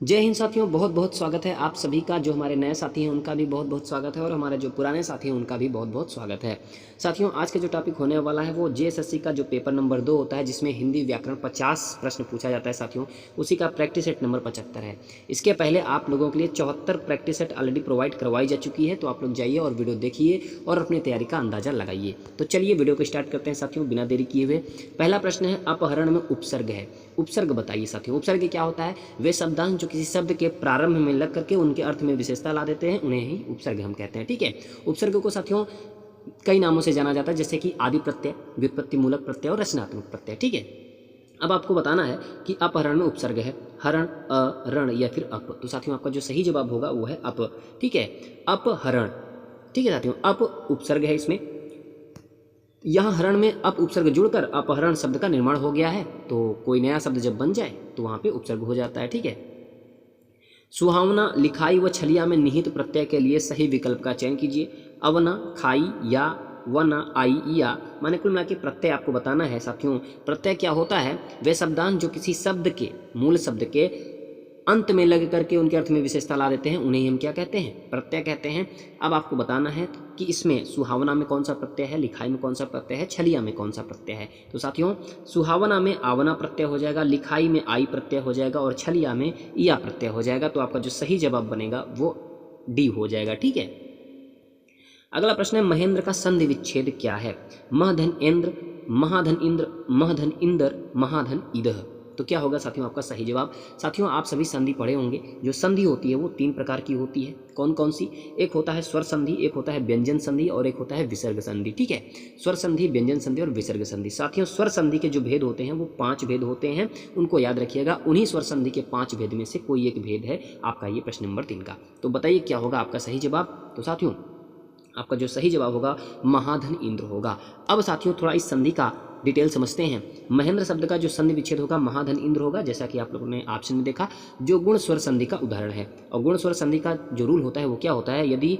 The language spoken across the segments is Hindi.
जय हिंद साथियों, बहुत बहुत स्वागत है आप सभी का। जो हमारे नए साथी हैं उनका भी बहुत बहुत स्वागत है और हमारे जो पुराने साथी हैं उनका भी बहुत बहुत स्वागत है। साथियों, आज का जो टॉपिक होने वाला है वो जेएसएससी का जो पेपर नंबर 2 होता है, जिसमें हिंदी व्याकरण 50 प्रश्न पूछा जाता है साथियों, उसी का प्रैक्टिस सेट नंबर 75 है। इसके पहले आप लोगों के लिए 74 प्रैक्टिस सेट ऑलरेडी प्रोवाइड करवाई जा चुकी है, तो आप लोग जाइए और वीडियो देखिए और अपनी तैयारी का अंदाजा लगाइए। तो चलिए वीडियो को स्टार्ट करते हैं साथियों, बिना देरी किए हुए। पहला प्रश्न है, अपहरण में उपसर्ग है। उपसर्ग बताइए साथियों। उपसर्ग क्या होता है? वे शब्दांश जो किसी शब्द के प्रारंभ में लग करके उनके अर्थ में विशेषता ला देते हैं, उन्हें ही उपसर्ग हम कहते हैं। ठीक है। उपसर्ग को साथियों कई नामों से जाना जाता है, जैसे कि आदि प्रत्यय, व्युत्पत्ति मूलक प्रत्यय और रचनात्मक प्रत्यय। ठीक है। अब आपको बताना है कि अपहरण में उपसर्ग है, हरण, अरण या फिर अप। तो साथियों आपका जो सही जवाब होगा वो है अप। ठीक है, अपहरण। ठीक है साथियों, अप उपसर्ग है इसमें। यहाँ हरण में अप उपसर्ग जुड़कर अपहरण शब्द का निर्माण हो गया है, तो कोई नया शब्द जब बन जाए तो वहाँ पे उपसर्ग हो जाता है। ठीक है। सुहावना, लिखाई व छलिया में निहित प्रत्यय के लिए सही विकल्प का चयन कीजिए। अवना, खाई, या, वना, आई, या। माने कुल मिला के प्रत्यय आपको बताना है साथियों। प्रत्यय क्या होता है? वे शब्दांश जो किसी शब्द के, मूल शब्द के अंत में लग करके उनके अर्थ में विशेषता ला देते हैं, उन्हें हम क्या कहते हैं? प्रत्यय कहते हैं। अब आपको बताना है कि इसमें सुहावना में कौन सा प्रत्यय है, लिखाई में कौन सा प्रत्यय है, छलिया में कौन सा प्रत्यय है। तो साथियों सुहावना में आवना प्रत्यय हो जाएगा, लिखाई में आई प्रत्यय हो जाएगा और छलिया में या प्रत्यय हो जाएगा। तो आपका जो सही जवाब बनेगा वो डी हो जाएगा। ठीक है। अगला प्रश्न है, महेंद्र का संधि विच्छेद क्या है? महधन इंद्र, महाधन इंद्र, महधन इंदर, महाधन इदह। तो क्या होगा साथियों आपका सही जवाब? साथियों आप सभी संधि पढ़े होंगे। जो संधि होती है वो 3 प्रकार की होती है। कौन कौन सी? एक होता है स्वर संधि, एक होता है व्यंजन संधि और एक होता है विसर्ग संधि। ठीक है। स्वर संधि, व्यंजन संधि और विसर्ग संधि। साथियों स्वर संधि के जो भेद होते हैं वो 5 भेद होते हैं, उनको याद रखिएगा। उन्हीं स्वर संधि के 5 भेद में से कोई एक भेद है आपका ये प्रश्न नंबर 3 का। तो बताइए क्या होगा आपका सही जवाब? तो साथियों आपका जो सही जवाब होगा महाधन इंद्र होगा। अब साथियों थोड़ा इस संधि का डिटेल समझते हैं। महेंद्र शब्द का जो संधि विच्छेद होगा महाधन इंद्र होगा, जैसा कि आप लोगों ने ऑप्शन में देखा, जो गुण स्वर संधि का उदाहरण है। और गुण स्वर संधि का जो रूल होता है वो क्या होता है? यदि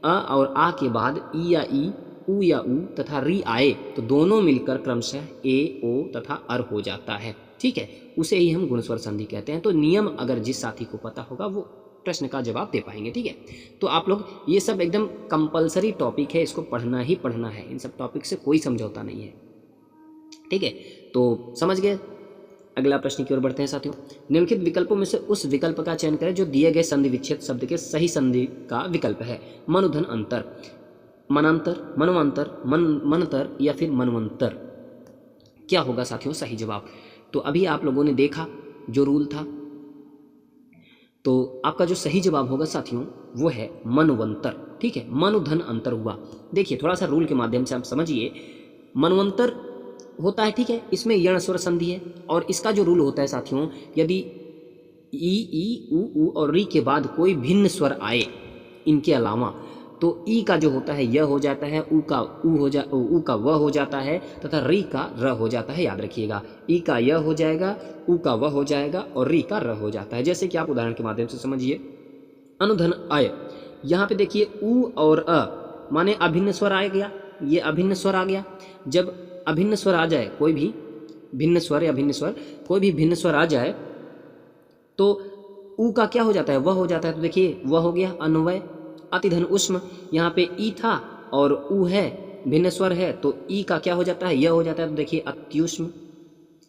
अ और आ के बाद ई या ई, उ या उ तथा री आए तो दोनों मिलकर क्रमशः ए, ओ तथा अर हो जाता है। ठीक है, उसे ही हम गुण स्वर संधि कहते हैं। तो नियम अगर जिस साथी को पता होगा वो प्रश्न का जवाब दे पाएंगे। ठीक है। तो आप लोग ये सब एकदम कंपलसरी टॉपिक है, इसको पढ़ना ही पढ़ना है। इन सब टॉपिक से कोई समझौता नहीं है। ठीक है, तो समझ गए। अगला प्रश्न की ओर बढ़ते हैं साथियों। निम्नलिखित विकल्पों में से उस विकल्प का चयन करें जो दिए गए संधि विच्छेद शब्द के सही संधि का विकल्प है। मनुधन अंतर, मनांतर, मनवंतर, मनतर या फिर मनवंतर। क्या होगा साथियों सही जवाब? तो अभी आप लोगों ने देखा जो रूल था, तो आपका जो सही जवाब होगा साथियों वो है मनवंतर। ठीक है, मनुधन अंतर हुआ। देखिए थोड़ा सा रूल के माध्यम से आप समझिए। मनवंतर होता है, ठीक है, इसमें यण स्वर संधि है और इसका जो रूल होता है साथियों, यदि ई, उ और री के बाद कोई भिन्न स्वर आए इनके अलावा, तो ई का जो होता है यह हो जाता है, उ का उ का व हो जाता है तथा री का र हो जाता है। याद रखिएगा, ई का यह हो जाएगा, उ का व हो जाएगा और री का र हो जाता है। जैसे कि आप उदाहरण के माध्यम से समझिए। अनुधन अय, यहाँ पे देखिए उ और अ माने अभिन्न स्वर आ गया, ये अभिन्न स्वर आ गया। जब अभिन्न स्वर आ जाए, कोई भी भिन्न स्वर या भिन्न स्वर, कोई भी भिन्न स्वर आ जाए तो उ का क्या हो जाता है? वह हो जाता है। तो देखिए वह हो गया अन्वय। अतिधन उष्म, यहाँ पे ई था और उ है, भिन्न स्वर है, तो ई का क्या हो जाता है? यह हो जाता है। तो देखिए अत्युष्म।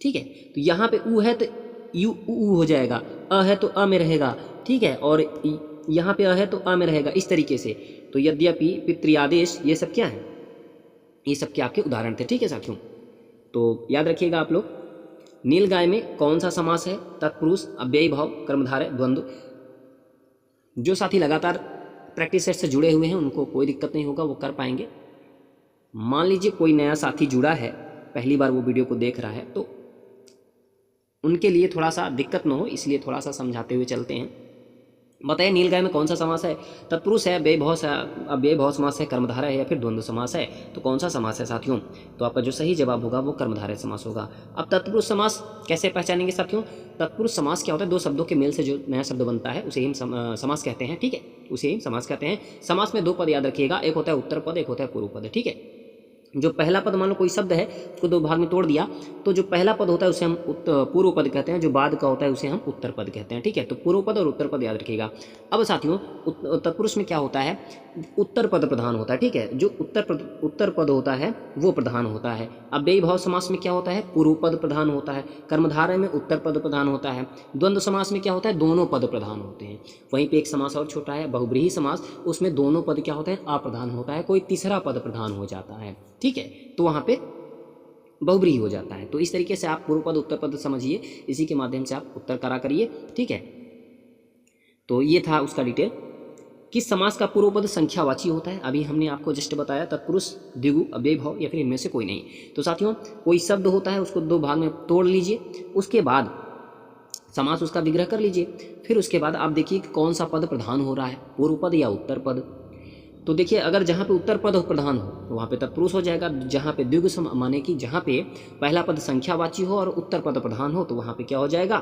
ठीक है, तो यहाँ पे उ है तो यू उ हो जाएगा, अ है तो अ में रहेगा। ठीक है, और यहाँ पे अ है तो अ में रहेगा, इस तरीके से। तो यद्यपि, पितृआदेश, ये सब क्या है? ये सब के आपके उदाहरण थे। ठीक है साथियों, तो याद रखिएगा आप लोग। नीलगाय में कौन सा समास है? तत्पुरुष, अव्ययी भाव, कर्मधारय, द्वंद्व। जो साथी लगातार प्रैक्टिस सेट से जुड़े हुए हैं उनको कोई दिक्कत नहीं होगा, वो कर पाएंगे। मान लीजिए कोई नया साथी जुड़ा है, पहली बार वो वीडियो को देख रहा है, तो उनके लिए थोड़ा सा दिक्कत न हो इसलिए थोड़ा सा समझाते हुए चलते हैं। बताइए नीलगाय में कौन सा समास है? तत्पुरुष है, व्ययभाव समास है, कर्मधारय है या फिर द्वंद्व समास है? तो कौन सा समास है साथियों? तो आपका जो सही जवाब होगा वो कर्मधारय समास होगा। अब तत्पुरुष समास कैसे पहचानेंगे साथियों? तत्पुरुष समास क्या होता है? 2 शब्दों के मेल से जो नया शब्द बनता है उसे ही हम समास कहते हैं। ठीक है, उसे ही समास कहते हैं। समास में 2 पद याद रखिएगा, एक होता है उत्तर पद, एक होता है पूर्व पद। ठीक है, जो पहला पद मान लो कोई शब्द है, उसको दो भाग में तोड़ दिया, तो जो पहला पद होता है उसे हम पूर्व पद कहते हैं, जो बाद का होता है उसे हम उत्तर पद कहते हैं। ठीक है, तो पूर्व पद और उत्तर पद याद रखिएगा। अब साथियों तत्पुरुष में क्या होता है, उत्तर पद प्रधान होता है। ठीक है, जो उत्तर पद होता है वो प्रधान होता है। अव्ययी भाव समास में क्या होता है, पूर्व पद प्रधान होता है। कर्मधारय में उत्तर पद प्रधान होता है। द्वंद्व समास में क्या होता है, दोनों पद प्रधान होते हैं। वहीं पे एक समास और छोटा है, बहुब्रीहि समास, उसमें दोनों पद क्या होते हैं, अप्रधान होता है, कोई तीसरा पद प्रधान हो जाता है। ठीक है, तो वहाँ पे बहुब्रीहि हो जाता है। तो इस तरीके से आप पूर्व पद उत्तर पद समझिए, इसी के माध्यम से आप उत्तर करा करिए। ठीक है, तो ये था उसका डिटेल। किस समास का पूर्व पद संख्यावाची होता है, अभी हमने आपको जस्ट बताया, तत्पुरुष, द्विगु, अव्ययी भाव या फिर इनमें से कोई नहीं। तो साथियों कोई शब्द होता है उसको दो भाग में तोड़ लीजिए, उसके बाद समास उसका विग्रह कर लीजिए, फिर उसके बाद आप देखिए कि कौन सा पद प्रधान हो रहा है, पूर्व पद या उत्तर पद। तो देखिए अगर जहाँ पे उत्तर पद प्रधान हो तो वहाँ पे तत्पुरुष हो जाएगा, जहाँ पे द्विगु माने कि जहाँ पे पहला पद संख्यावाची हो और उत्तर पद प्रधान हो तो वहाँ पे क्या हो जाएगा,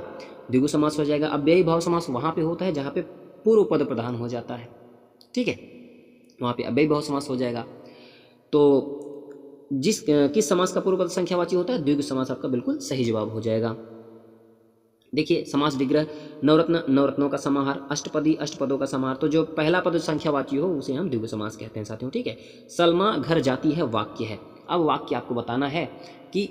द्विगु समास हो जाएगा। अव्ययी भाव समास वहाँ पे होता है जहाँ पे पूर्व पद प्रधान हो जाता है। ठीक है, वहाँ पे अव्ययी भाव समास हो जाएगा। तो किस समास का पूर्व पद संख्यावाची होता है, द्विगु समास आपका बिल्कुल सही जवाब हो जाएगा। देखिए समास विग्रह, नवरत्न, नवरत्नों का समाहार, अष्टपदी, अष्टपदों का समाहार। तो जो पहला पद संख्यावाची हो उसे हम द्विगु समास कहते हैं साथियों। ठीक है, सलमा घर जाती है वाक्य है। अब वाक्य आपको बताना है कि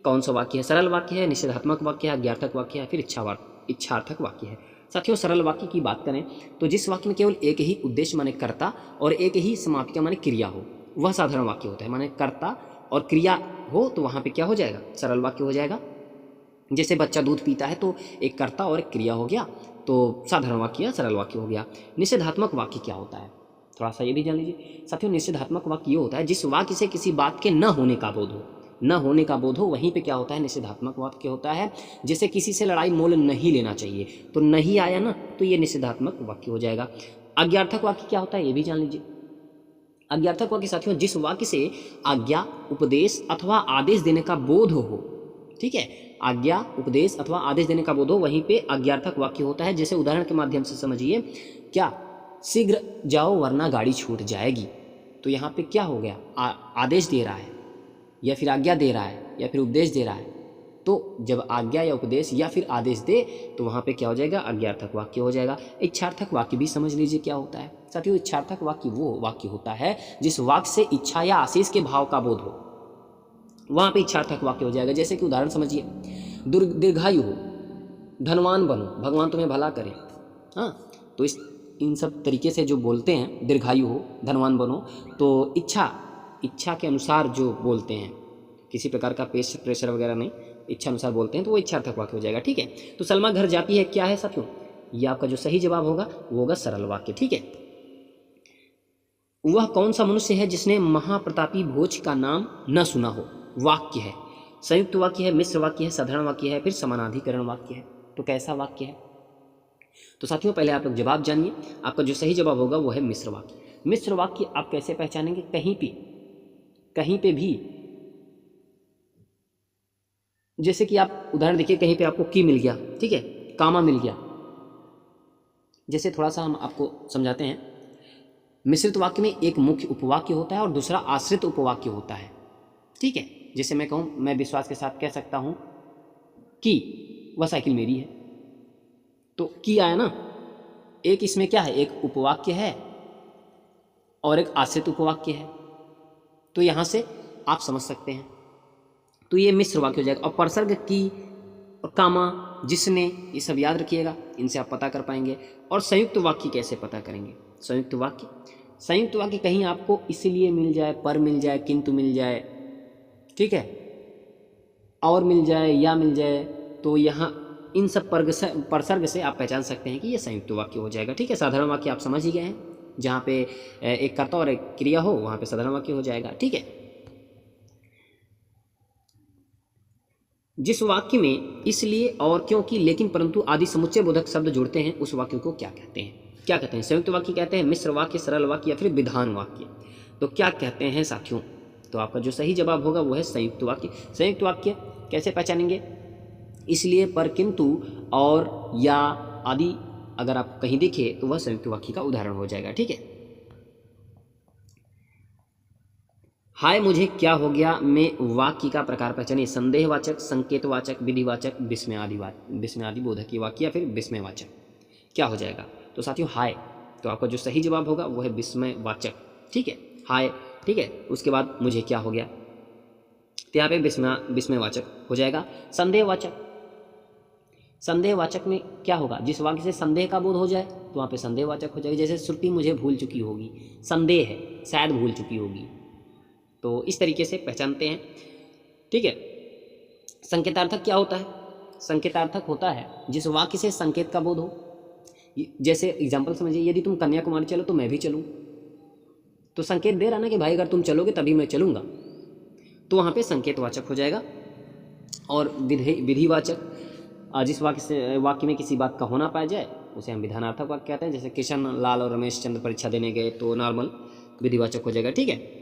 कौन सा वाक्य है, सरल वाक्य है, निषेधात्मक वाक्य है, अज्ञार्थक वाक्य है, फिर इच्छार्थक वाक्य है। साथियों सरल वाक्य की बात करें तो जिस वाक्य में केवल एक ही उद्देश्य माने कर्ता और एक ही समापिका माने क्रिया हो, वह साधारण वाक्य होता है। माने कर्ता और क्रिया हो तो वहाँ पे क्या हो जाएगा, सरल वाक्य हो जाएगा। जैसे बच्चा दूध पीता है तो एक कर्ता और एक क्रिया हो गया, तो साधारण वाक्य या सरल वाक्य हो गया। निषेधात्मक वाक्य क्या होता है, थोड़ा सा ये भी जान लीजिए साथियों। निषेधात्मक वाक्य ये होता है जिस वाक्य से किसी बात के न होने का बोध हो, न होने का बोध हो, वहीं पे क्या होता है, निषेधात्मक वाक्य होता है। जैसे किसी से लड़ाई मोल नहीं लेना चाहिए तो नहीं आया ना, तो ये निषेधात्मक वाक्य हो जाएगा। अज्ञार्थक वाक्य क्या होता है ये भी जान लीजिए। अज्ञार्थक वाक्य साथियों जिस वाक्य से आज्ञा, उपदेश अथवा आदेश देने का बोध हो। ठीक है, आज्ञा, उपदेश अथवा आदेश देने का बोध हो, वहीं पे अज्ञार्थक वाक्य होता है। जैसे उदाहरण के माध्यम से समझिए, क्या, शीघ्र जाओ वरना गाड़ी छूट जाएगी। तो यहाँ पे क्या हो गया, आदेश दे रहा है या फिर आज्ञा दे रहा है या फिर उपदेश दे रहा है। तो जब आज्ञा या उपदेश या फिर आदेश दे तो वहाँ पे क्या हो जाएगा, अज्ञार्थक वाक्य हो जाएगा। इच्छार्थक वाक्य भी समझ लीजिए क्या होता है साथियों। इच्छार्थक वाक्य वो वाक्य होता है जिस वाक्य से इच्छा या आशीष के भाव का बोध हो, वहाँ पे इच्छार्थक वाक्य हो जाएगा। जैसे कि उदाहरण समझिए, दीर्घायु हो, धनवान बनो, भगवान तुम्हें भला करे। हाँ, तो इन सब तरीके से जो बोलते हैं, दीर्घायु हो, धनवान बनो, तो इच्छा के अनुसार जो बोलते हैं, किसी प्रकार का प्रेशर वगैरह नहीं, इच्छा अनुसार बोलते हैं, तो वो इच्छार्थक वाक्य हो जाएगा। ठीक है, तो सलमा घर जाती है क्या है साथियों, ये आपका जो सही जवाब होगा वो होगा सरल वाक्य। ठीक है, वह कौन सा मनुष्य है जिसने महाप्रतापी भोज का नाम न सुना हो, वाक्य है। संयुक्त वाक्य है, मिश्र वाक्य है, साधारण वाक्य है, फिर समानाधिकरण वाक्य है। तो कैसा वाक्य है, तो साथियों पहले आप लोग जवाब जानिए। आपका जो सही जवाब होगा वो है मिश्र वाक्य। मिश्र वाक्य आप कैसे पहचानेंगे, कहीं पे भी, जैसे कि आप उदाहरण देखिए, कहीं पे आपको की मिल गया, ठीक है, कामा मिल गया। जैसे थोड़ा सा हम आपको समझाते हैं, मिश्रित वाक्य में एक मुख्य उपवाक्य होता है और दूसरा आश्रित उपवाक्य होता है। ठीक है, जैसे मैं कहूँ, मैं विश्वास के साथ कह सकता हूँ कि वह साइकिल मेरी है, तो की आया ना, एक इसमें क्या है, एक उपवाक्य है और एक आश्रित उपवाक्य है। तो यहाँ से आप समझ सकते हैं, तो ये मिश्र वाक्य हो जाएगा। और प्रसर्ग, की और कामा, जिसने, ये सब याद रखिएगा, इनसे आप पता कर पाएंगे। और संयुक्त वाक्य कैसे पता करेंगे, संयुक्त वाक्य कहीं आपको इसलिए मिल जाए, पर मिल जाए, किंतु मिल जाए, ठीक है, और मिल जाए या मिल जाए, तो यहाँ इन सब प्रसर्ग से आप पहचान सकते हैं कि ये संयुक्त वाक्य हो जाएगा। ठीक है, साधारण वाक्य आप समझ ही गए हैं, जहाँ पे एक कर्ता और एक क्रिया हो वहाँ पे साधारण वाक्य हो जाएगा। ठीक है, जिस वाक्य में इसलिए और क्योंकि, लेकिन, परंतु आदि समुच्चय बोधक शब्द जुड़ते हैं उस वाक्य को क्या कहते हैं, संयुक्त वाक्य कहते हैं, मिश्र वाक्य, सरल वाक्य या फिर विधान वाक्य। तो क्या कहते हैं साथियों, तो आपका जो सही जवाब होगा वो है संयुक्त वाक्य। संयुक्त वाक्य कैसे पहचानेंगे, इसलिए, पर, किंतु और या आदि अगर आप कहीं देखें तो वह संयुक्त वाक्य का उदाहरण हो जाएगा। ठीक है, हाय मुझे क्या हो गया में वाक्य का प्रकार पहचानिए। संदेहवाचक, संकेतवाचक, विधिवाचक, विस्मयादि बोधकीय वाक्य या फिर विस्मयवाचक। क्या हो जाएगा? तो साथियों हाय, तो आपका जो सही जवाब होगा वो है विस्मयवाचक। ठीक है, हाय। ठीक है, उसके बाद मुझे क्या हो गया, तो यहाँ पे विस्मयवाचक हो जाएगा। संदेहवाचक, संदेहवाचक में क्या होगा? जिस वाक्य से संदेह का बोध हो जाए तो वहाँ पे संदेहवाचक हो जाएगा। जैसे श्रुति मुझे भूल चुकी होगी, संदेह है, शायद भूल चुकी होगी। तो इस तरीके से पहचानते हैं। ठीक है, संकेतार्थक क्या होता है? संकेतार्थक होता है जिस वाक्य से संकेत का बोध हो। जैसे एग्जाम्पल समझिए, यदि तुम कन्याकुमारी चलो तो मैं भी चलूँ, तो संकेत दे रहा ना कि भाई अगर तुम चलोगे तभी मैं चलूँगा, तो वहाँ पे संकेतवाचक हो जाएगा। और विधिवाचक, जिस वाक्य में किसी बात का होना पाया जाए उसे हम विधानार्थक वाक्य कहते हैं। जैसे किशन, लाल और रमेश चंद्र परीक्षा देने गए, तो नॉर्मल विधिवाचक हो जाएगा। ठीक है,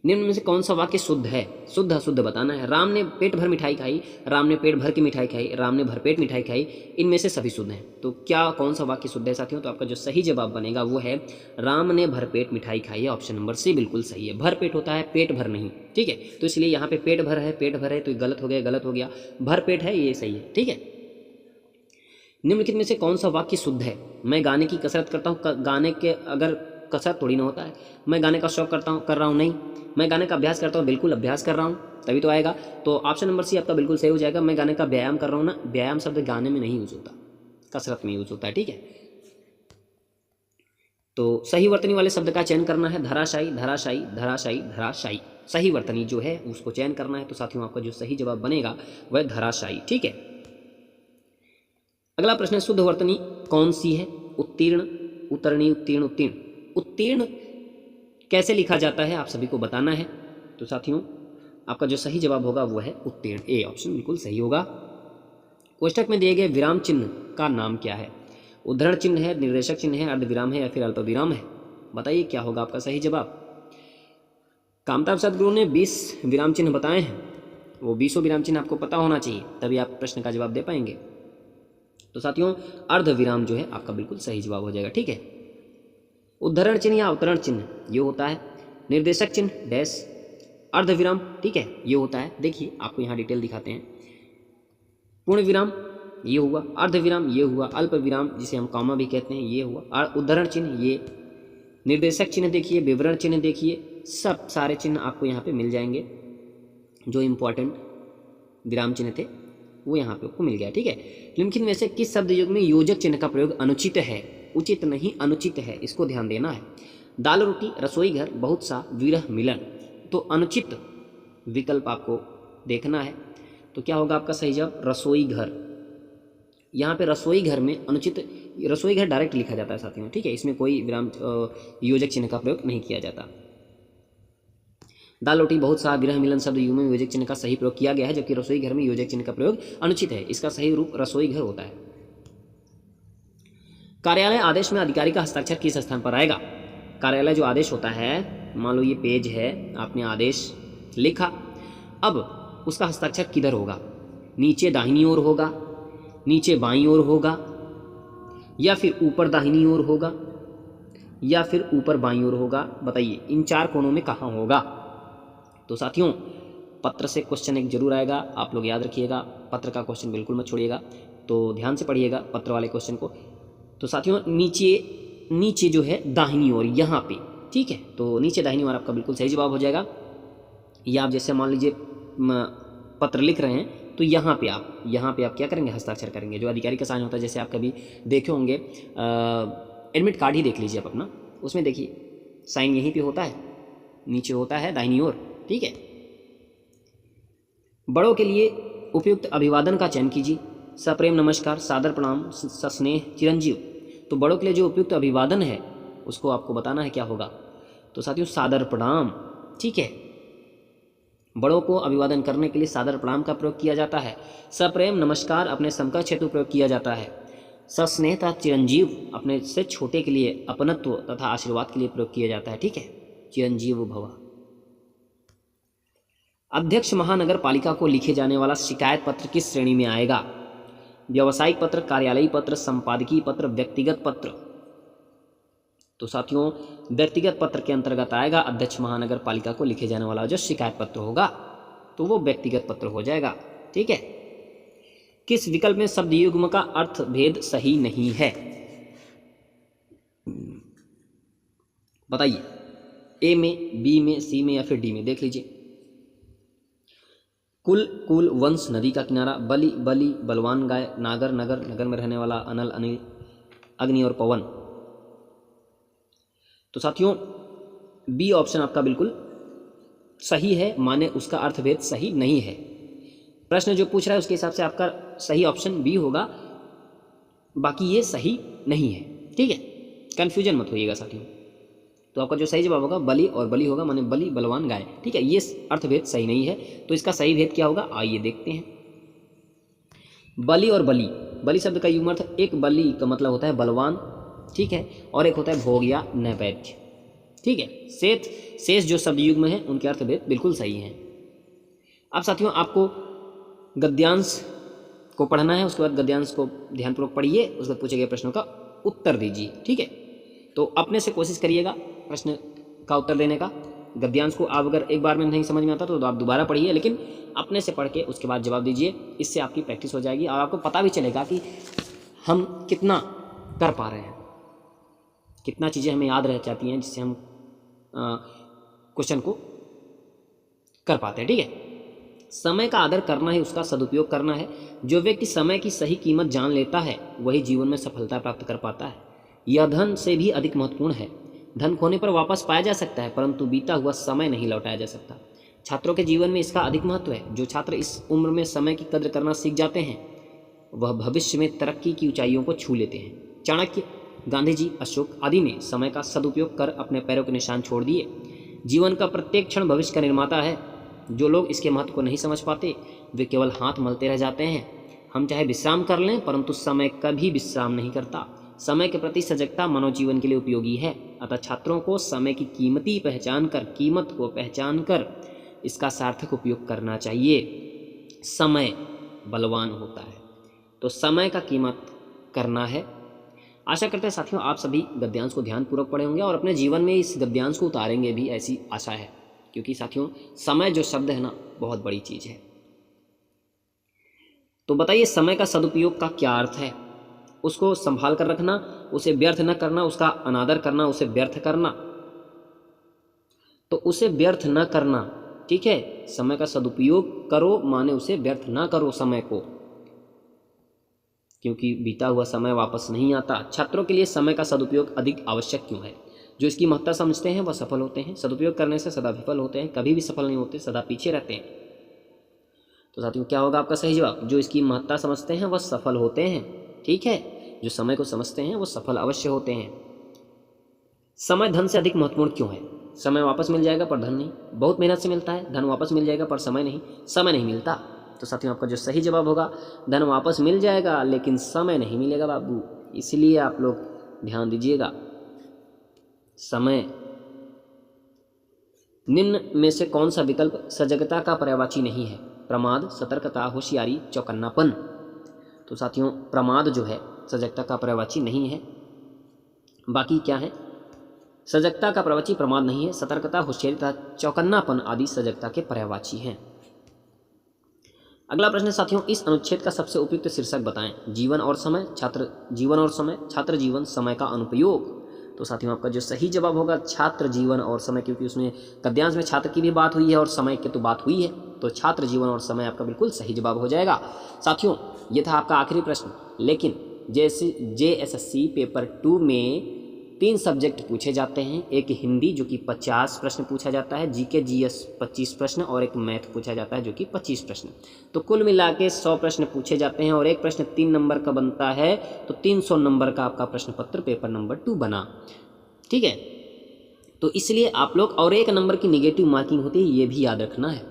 निम्न में से कौन सा वाक्य शुद्ध है? शुद्ध अशुद्ध बताना है। राम ने पेट भर मिठाई खाई, राम ने पेट भर की मिठाई खाई, राम ने भरपेट मिठाई खाई, इनमें से सभी शुद्ध हैं। तो क्या कौन सा वाक्य शुद्ध है साथियों? तो आपका जो सही जवाब बनेगा वो है राम ने भरपेट मिठाई खाई है। ऑप्शन नंबर सी बिल्कुल सही है। भरपेट होता है, पेट भर नहीं। ठीक है, तो इसलिए यहाँ पे पेट भर है, पेट भर है, तो गलत हो गया, गलत हो गया। भरपेट है, ये सही है। ठीक है, निम्नलिखित में से कौन सा वाक्य शुद्ध है? मैं गाने की कसरत करता हूँ। गाने के अगर कसरत थोड़ी ना होता है। मैं गाने का शौक कर रहा हूँ, नहीं। मैं गाने का अभ्यास करता हूँ, बिल्कुल अभ्यास कर रहा हूँ, तभी तो आएगा। तो ऑप्शन नंबर सी आपका बिल्कुल सही हो जाएगा। मैं गाने का व्यायाम कर रहा हूँ ना, व्यायाम शब्द गाने में नहीं यूज होता, कसरत में यूज होता है। ठीक है, तो सही वर्तनी वाले शब्द का चयन करना है। धराशायी, धराशायी, धराशायी, धराशायी। सही वर्तनी जो है उसको चयन करना है। तो साथियों आपका जो सही जवाब बनेगा वह धराशायी। ठीक है, अगला प्रश्न है, शुद्ध वर्तनी कौन सी है? उत्तीर्ण, उत्तरणी, उत्तीर्ण, उत्तीर्ण। उत्तीर्ण कैसे लिखा जाता है आप सभी को बताना है। तो साथियों आपका जो सही जवाब होगा वो है उत्तीर्ण। ए ऑप्शन बिल्कुल सही होगा। कोष्टक में दिए गए विराम चिन्ह का नाम क्या है? उद्धरण चिन्ह है, निर्देशक चिन्ह है, अर्धविराम है या फिर अल्प विराम है? बताइए क्या होगा आपका सही जवाब। कामताब सदगुरु ने 20 विराम चिन्ह बताए हैं, वो 20 विराम चिन्ह आपको पता होना चाहिए, तभी आप प्रश्न का जवाब दे पाएंगे। तो साथियों अर्धविराम जो है आपका बिल्कुल सही जवाब हो जाएगा। ठीक है, उद्धरण चिन्ह या अवतरण चिन्ह ये होता है, निर्देशक चिन्ह डैश, अर्धविराम। ठीक है, ये होता है, देखिए आपको यहाँ डिटेल दिखाते हैं। पूर्ण विराम ये हुआ, अर्धविराम ये हुआ, अल्प विराम जिसे हम कॉमा भी कहते हैं ये हुआ, उद्धरण चिन्ह ये, निर्देशक चिन्ह देखिए, विवरण चिन्ह देखिए, सब सारे चिन्ह आपको यहाँ पे मिल जाएंगे। जो इम्पोर्टेंट विराम चिन्ह थे वो यहाँ पे आपको मिल गया। ठीक है, निम्नलिखित में से किस शब्द युग में योजक चिन्ह का प्रयोग अनुचित है? उचित नहीं, अनुचित है, इसको ध्यान देना है। दाल रोटी, रसोई घर, बहुत सा, विरह मिलन। तो अनुचित विकल्प आपको देखना है। तो क्या होगा आपका सही जवाब? रसोई घर। यहाँ पे रसोई घर में अनुचित, रसोई घर डायरेक्ट लिखा जाता है साथियों। ठीक है, इसमें कोई विराम योजक चिन्ह का प्रयोग नहीं किया जाता। दाल रोटी, बहुत सा, विरह मिलन शब्द युग में योजक चिन्ह का सही प्रयोग किया गया है, जबकि रसोई घर में योजक चिन्ह का प्रयोग अनुचित है। इसका सही रूप रसोई घर होता है। कार्यालय आदेश में अधिकारी का हस्ताक्षर किस स्थान पर आएगा? कार्यालय जो आदेश होता है, मान लो ये पेज है, आपने आदेश लिखा, अब उसका हस्ताक्षर किधर होगा? नीचे दाहिनी ओर होगा, नीचे बाईं ओर होगा, या फिर ऊपर दाहिनी ओर होगा, या फिर ऊपर बाईं ओर होगा? बताइए इन चार कोनों में कहाँ होगा? तो साथियों पत्र से क्वेश्चन एक जरूर आएगा, आप लोग याद रखिएगा, पत्र का क्वेश्चन बिल्कुल मत छोड़िएगा, तो ध्यान से पढ़िएगा पत्र वाले क्वेश्चन को। तो साथियों नीचे जो है दाहिनी ओर यहाँ पे, ठीक है, तो नीचे दाहिनी ओर आपका बिल्कुल सही जवाब हो जाएगा। या आप जैसे मान लीजिए पत्र लिख रहे हैं तो यहाँ पे आप क्या करेंगे? हस्ताक्षर करेंगे। जो अधिकारी का साइन होता है, जैसे आप कभी देखे होंगे एडमिट कार्ड ही देख लीजिए आप अपना, उसमें देखिए साइन यहीं पे होता है, नीचे होता है दाहिनी ओर। ठीक है, बड़ों के लिए उपयुक्त अभिवादन का चयन कीजिए। सप्रेम नमस्कार, सादर प्रणाम, सस्नेह, चिरंजीव। तो बड़ों के लिए जो उपयुक्त अभिवादन है उसको आपको बताना है क्या होगा। तो साथियों सादर प्रणाम। ठीक है, बड़ों को अभिवादन करने के लिए सादर प्रणाम का प्रयोग किया जाता है। सप्रेम नमस्कार अपने समकक्ष हेतु प्रयोग किया जाता है। सस्नेह तथा चिरंजीव अपने से छोटे के लिए अपनत्व तथा आशीर्वाद के लिए प्रयोग किया जाता है। ठीक है, चिरंजीव भव। अध्यक्ष महानगर पालिका को लिखे जाने वाला शिकायत पत्र किस श्रेणी में आएगा? व्यावसायिक पत्र, कार्यालयी पत्र, संपादकीय पत्र, व्यक्तिगत पत्र। तो साथियों व्यक्तिगत पत्र के अंतर्गत आएगा। अध्यक्ष महानगर पालिका को लिखे जाने वाला जो शिकायत पत्र होगा तो वो व्यक्तिगत पत्र हो जाएगा। ठीक है। किस विकल्प में शब्द युग्म का अर्थ भेद सही नहीं है? बताइए, ए में, बी में, सी में या फिर डी में? देख लीजिए। कुल, कुल, वंश, नदी का किनारा, बलि, बलि, बलवान गाय, नागर, नगर, नगर में रहने वाला, अनल, अनिल, अग्नि और पवन। तो साथियों बी ऑप्शन आपका बिल्कुल सही है, माने उसका अर्थभेद सही नहीं है। प्रश्न जो पूछ रहा है उसके हिसाब से आपका सही ऑप्शन बी होगा, बाकी ये सही नहीं है। ठीक है, कन्फ्यूजन मत होइएगा साथियों। तो आपका जो सही जवाब होगा बलि और बलि होगा, माने बलि बलवान गाय। ठीक है, ये अर्थभेद सही नहीं है। तो इसका सही भेद क्या होगा, आइए देखते हैं। बलि और बलि, बलि शब्द का युग्म अर्थ, एक बलि का मतलब होता है बलवान, ठीक है, और एक होता है भोग या नैवेद्य। ठीक है, शेष जो शब्द युग्म है उनके अर्थभेद बिल्कुल सही हैं। अब साथियों आपको गद्यांश को पढ़ना है, उसके बाद गद्यांश को ध्यानपूर्वक पढ़िए, उसके बाद पूछे गए प्रश्नों का उत्तर दीजिए। ठीक है, तो अपने से कोशिश करिएगा प्रश्न का उत्तर देने का। गद्यांश को आप अगर एक बार में नहीं समझ में आता तो आप दोबारा पढ़िए, लेकिन अपने से पढ़ के उसके बाद जवाब दीजिए। इससे आपकी प्रैक्टिस हो जाएगी और आपको पता भी चलेगा कि हम कितना कर पा रहे हैं, कितना चीज़ें हमें याद रह जाती हैं जिससे हम क्वेश्चन को कर पाते हैं। ठीक है, समय का आदर करना है, उसका सदुपयोग करना है। जो व्यक्ति समय की सही कीमत जान लेता है वही जीवन में सफलता प्राप्त कर पाता है। यह धन से भी अधिक महत्वपूर्ण है। धन खोने पर वापस पाया जा सकता है, परंतु बीता हुआ समय नहीं लौटाया जा सकता। छात्रों के जीवन में इसका अधिक महत्व है। जो छात्र इस उम्र में समय की कद्र करना सीख जाते हैं वह भविष्य में तरक्की की ऊंचाइयों को छू लेते हैं। चाणक्य, गांधी जी, अशोक आदि ने समय का सदुपयोग कर अपने पैरों के निशान छोड़ दिए। जीवन का प्रत्येक क्षण भविष्य का निर्माता है। जो लोग इसके महत्व को नहीं समझ पाते वे केवल हाथ मलते रह जाते हैं। हम चाहे विश्राम कर लें, परंतु समय कभी विश्राम नहीं करता। समय के प्रति सजगता मानव जीवन के लिए उपयोगी है। अतः छात्रों को समय की कीमत को पहचान कर इसका सार्थक उपयोग करना चाहिए। समय बलवान होता है, तो समय का कीमत करना है। आशा करते हैं साथियों आप सभी गद्यांश को ध्यानपूर्वक पढ़े होंगे और अपने जीवन में इस गद्यांश को उतारेंगे भी, ऐसी आशा है। क्योंकि साथियों समय जो शब्द है ना, बहुत बड़ी चीज़ है। तो बताइए समय का सदुपयोग का क्या अर्थ है? उसको संभाल कर रखना, उसे व्यर्थ न करना, उसका अनादर करना, उसे व्यर्थ करना। तो उसे व्यर्थ न करना, ठीक है, समय का सदुपयोग करो माने उसे व्यर्थ ना करो समय को, क्योंकि बीता हुआ समय वापस नहीं आता। छात्रों के लिए समय का सदुपयोग अधिक आवश्यक क्यों है? जो इसकी महत्ता समझते हैं वह सफल होते हैं। सदुपयोग करने से सदा विफल होते हैं, कभी भी सफल नहीं होते, सदा पीछे रहते हैं। तो साथियों क्या होगा आपका सही जवाब? जो इसकी महत्ता समझते हैं वह सफल होते हैं। ठीक है, जो समय को समझते हैं वो सफल अवश्य होते हैं। समय धन से अधिक महत्वपूर्ण क्यों है? समय वापस मिल जाएगा पर धन नहीं। बहुत मेहनत से मिलता है, धन वापस मिल जाएगा पर समय नहीं। समय नहीं मिलता। तो साथियों आपका जो सही जवाब होगा, धन वापस मिल जाएगा लेकिन समय नहीं मिलेगा बाबू। इसलिए आप लोग ध्यान दीजिएगा। समय, निम्न में से कौन सा विकल्प सजगता का पर्यायवाची नहीं है? प्रमाद, सतर्कता, होशियारी, चौकन्नापन। तो साथियों प्रमाद जो है सजगता का पर्यायवाची नहीं है। बाकी क्या है? सजगता का पर्यायवाची प्रमाद नहीं है। सतर्कता, होशियारी, चौकन्नापन आदि सजगता के पर्यायवाची हैं। अगला प्रश्न साथियों, इस अनुच्छेद का सबसे उपयुक्त शीर्षक बताएं। जीवन और समय, छात्र जीवन, समय का अनुपयोग। तो साथियों आपका जो सही जवाब होगा छात्र जीवन और समय, क्योंकि उसमें गद्यांश में छात्र की भी बात हुई है और समय की तो बात हुई है, तो छात्र जीवन और समय आपका बिल्कुल सही जवाब हो जाएगा। साथियों ये था आपका आखिरी प्रश्न, लेकिन जैसे JSSC पेपर 2 में 3 सब्जेक्ट पूछे जाते हैं। एक हिंदी जो कि 50 प्रश्न पूछा जाता है, GK GS 25 प्रश्न और एक मैथ पूछा जाता है जो कि 25 प्रश्न। तो कुल मिला के 100 प्रश्न पूछे जाते हैं और एक प्रश्न 3 नंबर का बनता है, तो 300 नंबर का आपका प्रश्न पत्र पेपर नंबर 2 बना। ठीक है, तो इसलिए आप लोग, और 1 नंबर की निगेटिव मार्किंग होती है, ये भी याद रखना है।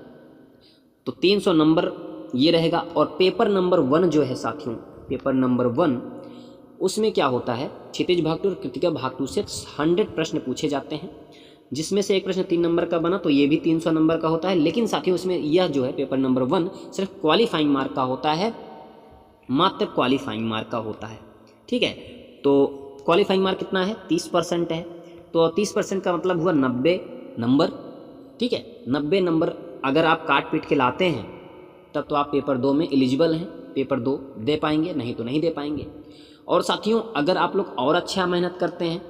तो 300 नंबर ये रहेगा। और पेपर नंबर 1 जो है साथियों, पेपर नंबर 1 उसमें क्या होता है, क्षितिज भाग 2 और कृतिका भाग 2 से 100 प्रश्न पूछे जाते हैं, जिसमें से एक प्रश्न 3 नंबर का बना तो ये भी 300 नंबर का होता है। लेकिन साथियों इसमें यह जो है पेपर नंबर 1 सिर्फ क्वालिफाइंग मार्क का होता है, मात्र क्वालिफाइंग मार्क का होता है। ठीक है, तो क्वालिफाइंग मार्क कितना है? 30% है। तो 30% का मतलब हुआ 90 नंबर, ठीक है। 90 नंबर अगर आप काट पीट के लाते हैं तब तो आप पेपर 2 में एलिजिबल हैं, पेपर 2 दे पाएंगे, नहीं तो नहीं दे पाएंगे। और साथियों अगर आप लोग और अच्छा मेहनत करते हैं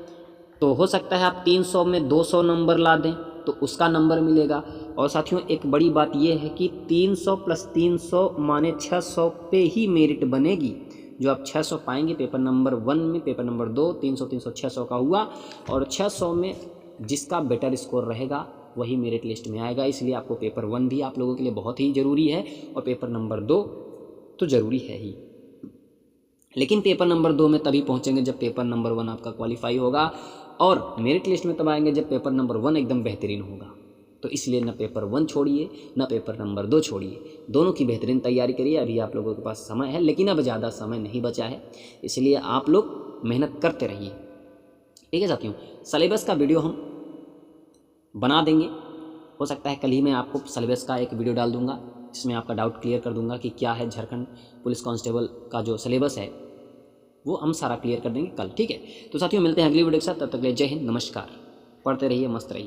तो हो सकता है आप 300 में 200 नंबर ला दें तो उसका नंबर मिलेगा। और साथियों एक बड़ी बात यह है कि 300 + 300 माने 600 पे ही मेरिट बनेगी। जो आप 600 पाएंगे पेपर नंबर 1 में, पेपर नंबर 2 300 300 600 का हुआ, और 600 में जिसका बेटर स्कोर रहेगा वही मेरिट लिस्ट में आएगा। इसलिए आपको पेपर 1 भी आप लोगों के लिए बहुत ही ज़रूरी है और पेपर नंबर 2 तो ज़रूरी है ही। लेकिन पेपर नंबर 2 में तभी पहुंचेंगे जब पेपर नंबर 1 आपका क्वालिफाई होगा, और मेरिट लिस्ट में तब आएंगे जब पेपर नंबर 1 एकदम बेहतरीन होगा। तो इसलिए न पेपर 1 छोड़िए न पेपर नंबर 2 छोड़िए, दोनों की बेहतरीन तैयारी करिए। अभी आप लोगों के पास समय है, लेकिन अब ज़्यादा समय नहीं बचा है, इसलिए आप लोग मेहनत करते रहिए, ठीक है साथियों। सिलेबस का वीडियो हम बना देंगे, हो सकता है कल ही मैं आपको सिलेबस का एक वीडियो डाल दूंगा जिसमें आपका डाउट क्लियर कर दूंगा कि क्या है झारखंड पुलिस कांस्टेबल का जो सिलेबस है वो हम सारा क्लियर कर देंगे कल, ठीक है। तो साथियों मिलते हैं अगली वीडियो के साथ, तब तक के लिए जय हिंद, नमस्कार। पढ़ते रहिए, मस्त रहिए।